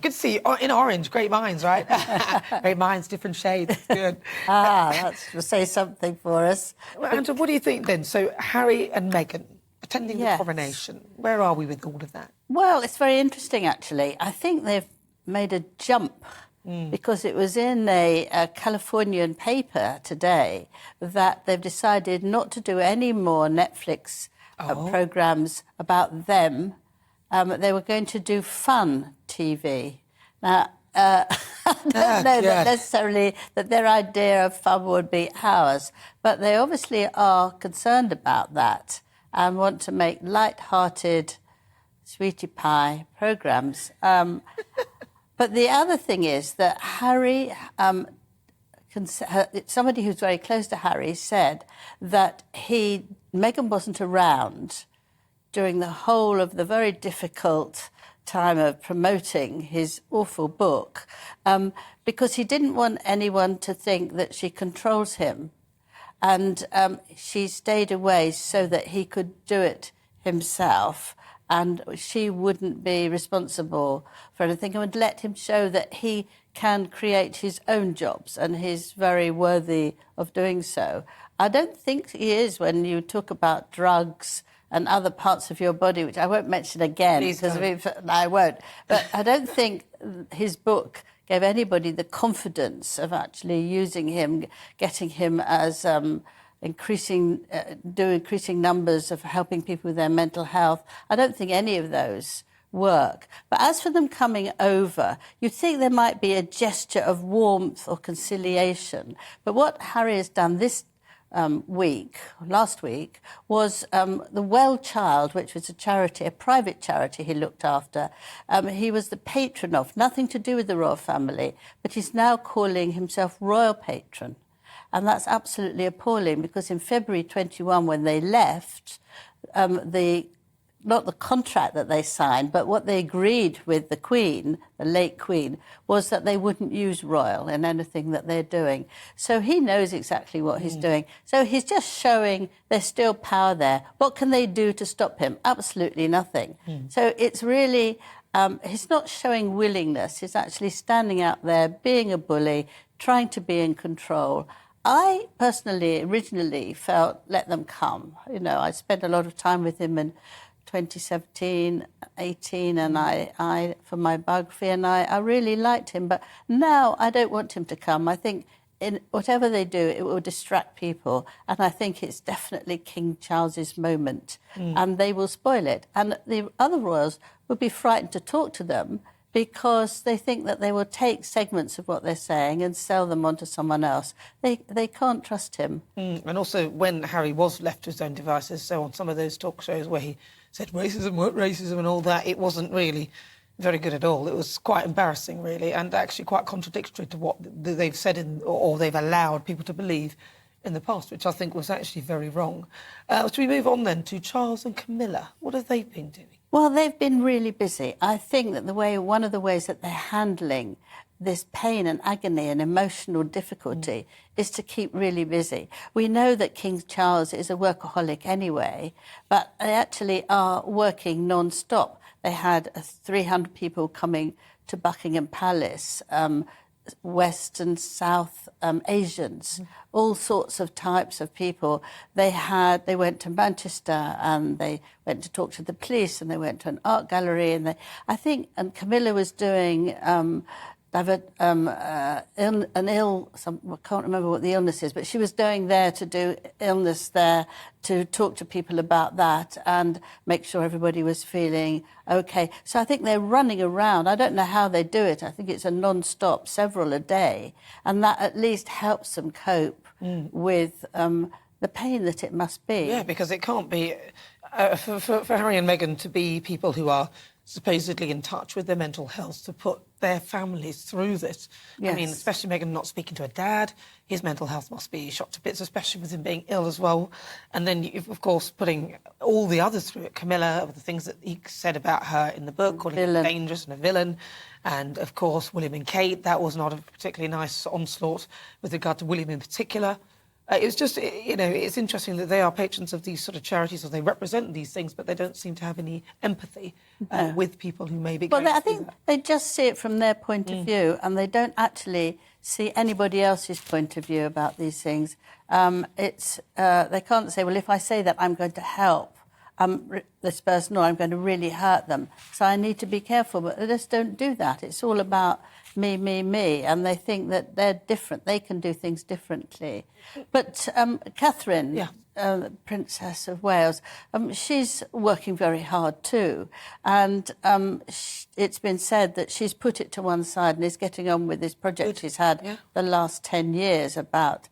Good to see you in orange. Great minds, right? Great minds, different shades. Good. That's to say something for us. Well, Angela, what do you think then? So Harry and Meghan attending the coronation. Where are we with all of that? Well, it's very interesting, actually. I think they've made a jump because it was in a Californian paper today that they've decided not to do any more Netflix programmes about them. They were going to do fun TV. Now, I don't know that necessarily that their idea of fun would be ours, but they obviously are concerned about that and want to make light-hearted, sweetie pie programmes. But the other thing is that Harry, somebody who's very close to Harry said that Meghan wasn't around during the whole of the very difficult time of promoting his awful book because he didn't want anyone to think that she controls him. And she stayed away so that he could do it himself and she wouldn't be responsible for anything and would let him show that he can create his own jobs and he's very worthy of doing so. I don't think he is when you talk about drugs and other parts of your body, which I won't mention again. I won't. But I don't think his book gave anybody the confidence of actually using him, getting him as increasing numbers of helping people with their mental health. I don't think any of those work. But as for them coming over, you'd think there might be a gesture of warmth or conciliation. But what Harry has done last week, was the Well Child, which was a private charity he looked after. He was the patron of, nothing to do with the royal family, but he's now calling himself royal patron. And that's absolutely appalling because in February 21, when they left, not the contract that they signed, but what they agreed with the Queen, the late Queen, was that they wouldn't use royal in anything that they're doing. So he knows exactly what he's doing. So he's just showing there's still power there. What can they do to stop him? Absolutely nothing. So it's really, he's not showing willingness. He's actually standing out there, being a bully, trying to be in control. I personally, originally felt, let them come. You know, I spent a lot of time with him in 2017, 18, and I for my biography, and I really liked him. But now I don't want him to come. I think in whatever they do, it will distract people. And I think it's definitely King Charles's moment. And they will spoil it. And the other royals would be frightened to talk to them because they think that they will take segments of what they're saying and sell them on to someone else. They can't trust him. And also, when Harry was left to his own devices, so on some of those talk shows where he said racism and all that, it wasn't really very good at all. It was quite embarrassing, really, and actually quite contradictory to what they've said or they've allowed people to believe in the past, which I think was actually very wrong. Should we move on then to Charles and Camilla? What have they been doing? Well, they've been really busy. I think that one of the ways that they're handling this pain and agony and emotional difficulty is to keep really busy. We know that King Charles is a workaholic anyway, but they actually are working non-stop. They had 300 people coming to Buckingham Palace, West and South Asians, all sorts of types of people. They went to Manchester and they went to talk to the police and they went to an art gallery and and Camilla was doing I can't remember what the illness is, but she was going there to do illness there, to talk to people about that and make sure everybody was feeling OK. So I think they're running around. I don't know how they do it. I think it's a non-stop, several a day, and that at least helps them cope with the pain that it must be. Yeah, because it can't be... for Harry and Meghan to be people who are supposedly in touch with their mental health, to put their families through this. Yes. I mean, especially Meghan not speaking to her dad. His mental health must be shot to bits, especially with him being ill as well. And then, of course, putting all the others through it. Camilla, the things that he said about her in the book, calling her dangerous and a villain. And, of course, William and Kate, that was not a particularly nice onslaught with regard to William in particular. It was just, it's interesting that they are patrons of these sort of charities, or they represent these things, but they don't seem to have any empathy with people who may be going Well, I through think that. they just see it from their point of view, and they don't actually see anybody else's point of view about these things. They can't say, well, if I say that, I'm going to help this person, or I'm going to really hurt them, so I need to be careful. But they just don't do that. It's all about me, and they think that they're different. They can do things differently. But Catherine, Princess of Wales, she's working very hard too. And it's been said that she's put it to one side and is getting on with this project she's had the last 10 years about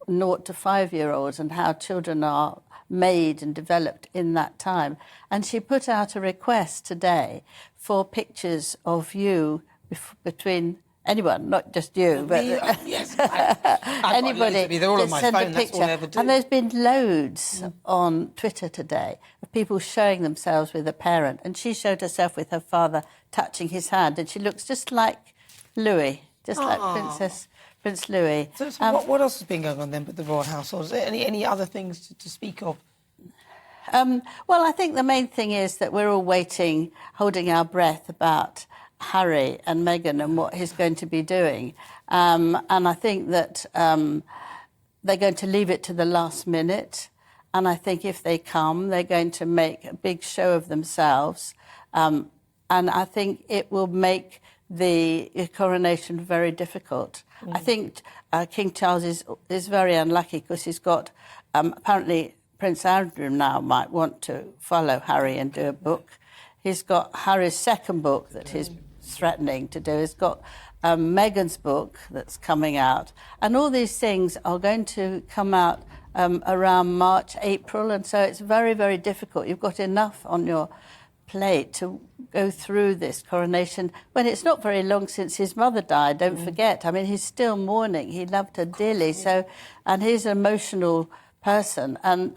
0 to 5-year-olds and how children are made and developed in that time. And she put out a request today for pictures of you between anyone, not just you, but yes, anybody. They're all on my send phone. a That's all I picture. ever do. And there's been loads on Twitter today of people showing themselves with a parent. And she showed herself with her father touching his hand, and she looks just like Louis, just like Prince Louis. So what else has been going on then with the royal household? Is there any other things to speak of? Well, I think the main thing is that we're all waiting, holding our breath about Harry and Meghan and what he's going to be doing. And I think that they're going to leave it to the last minute. And I think if they come, they're going to make a big show of themselves. And I think it will make the coronation very difficult. I think King Charles is very unlucky because he's got, apparently Prince Andrew now might want to follow Harry and do a book. He's got Harry's second book that he's threatening to do. He's got Meghan's book that's coming out. And all these things are going to come out around March, April. And so it's very, very difficult. You've got enough on your plate to go through this coronation when it's not very long since his mother died. Don't forget. I mean, he's still mourning. He loved her dearly. So, and he's an emotional person, and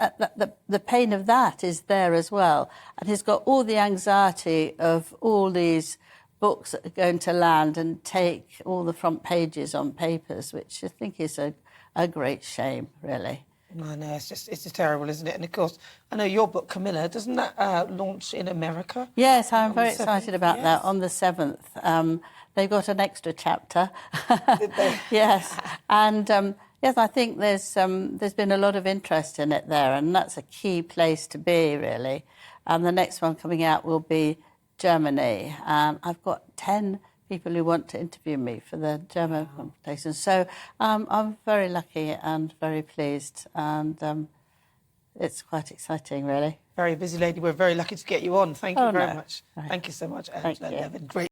the pain of that is there as well. And he's got all the anxiety of all these books that are going to land and take all the front pages on papers, which I think is a great shame, really. I know, it's just terrible, isn't it? And of course, I know your book, Camilla, doesn't that launch in America? Yes, I'm very excited about that. On the 7th. They've got an extra chapter. Did they? Yes. And yes, I think there's been a lot of interest in it there, and that's a key place to be, really. And the next one coming out will be Germany. I've got 10 people who want to interview me for the German competition. So I'm very lucky and very pleased, and it's quite exciting, really. Very busy lady. We're very lucky to get you on. Thank you very much. Right. Thank you so much, Angela Levin. Great.